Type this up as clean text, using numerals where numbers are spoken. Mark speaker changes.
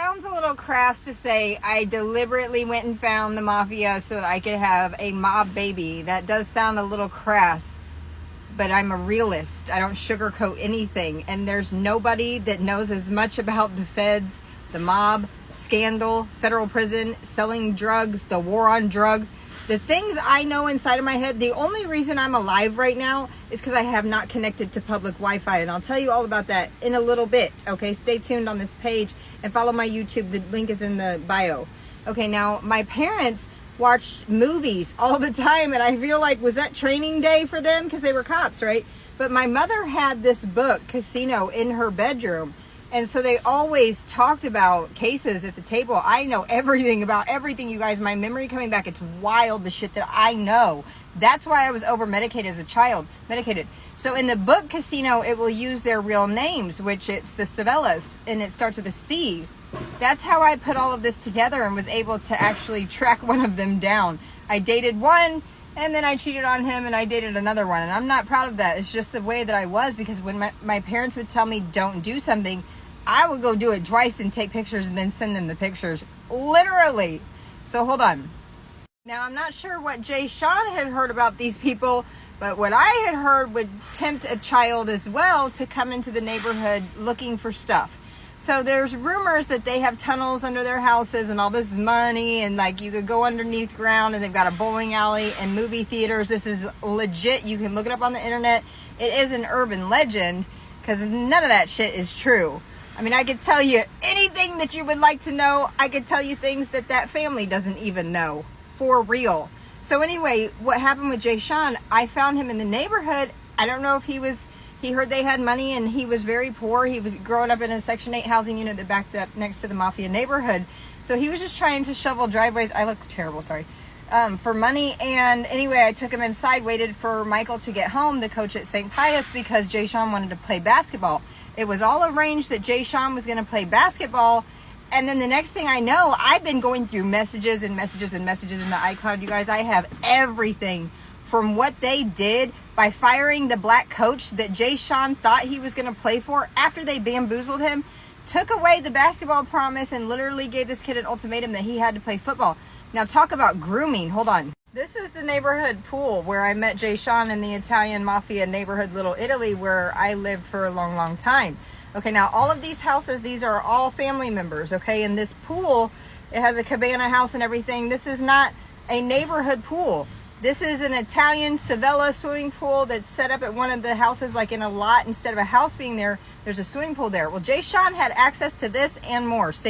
Speaker 1: sounds a little crass to say I deliberately went and found the mafia so that I could have a mob baby. That does sound a little crass, but I'm a realist. I don't sugarcoat anything. And there's nobody that knows as much about the feds, the mob, scandal, federal prison, selling drugs, the war on drugs. The things I know inside of my head, the only reason I'm alive right now is because I have not connected to public Wi-Fi. And I'll tell you all about that in a little bit. Okay, stay tuned on this page and follow my YouTube. The link is in the bio. Okay, now my parents watched movies all the time, and I feel like, was that training day for them? Because they were cops, right? But my mother had this book, Casino, in her bedroom. And so they always talked about cases at the table. I know everything about everything, you guys. My memory coming back, it's wild, the shit that I know. That's why I was over-medicated as a child. Medicated. So in the book Casino, it will use their real names, which it's the Savellas, and it starts with a C. That's how I put all of this together and was able to actually track one of them down. I dated one, and then I cheated on him, and I dated another one. And I'm not proud of that. It's just the way that I was, because when my parents would tell me don't do something, I would go do it twice and take pictures and then send them the pictures. Literally. So hold on. Now, I'm not sure what Jay Sean had heard about these people, but what I had heard would tempt a child as well to come into the neighborhood looking for stuff. So there's rumors that they have tunnels under their houses and all this money, and like you could go underneath ground, and they've got a bowling alley and movie theaters. This is legit. You can look it up on the internet. It is an urban legend, because none of that shit is true. I mean, I could tell you anything that you would like to know. I could tell you things that that family doesn't even know. For real. So anyway, what happened with Jay Sean, I found him in the neighborhood. I don't know if he heard they had money, and he was very poor. He was growing up in a Section 8 housing unit that backed up next to the mafia neighborhood. So he was just trying to shovel driveways. I look terrible, sorry. For money. And anyway, I took him inside, waited for Michael to get home, the coach at St. Pius, because Jay Sean wanted to play basketball. It was all arranged that Jay Sean was going to play basketball. And then the next thing I know, I've been going through messages and messages and messages in the iCloud. You guys, I have everything from what they did by firing the black coach that Jay Sean thought he was going to play for after they bamboozled him, took away the basketball promise, and literally gave this kid an ultimatum that he had to play football. Now talk about grooming. Hold on. This is the neighborhood pool where I met Jay Sean in the Italian mafia neighborhood, Little Italy, where I lived for a long, long time. Okay, now all of these houses, these are all family members, okay? And this pool, it has a cabana house and everything. This is not a neighborhood pool. This is an Italian Savella swimming pool that's set up at one of the houses, like in a lot. Instead of a house being there, there's a swimming pool there. Well, Jay Sean had access to this and more. Stay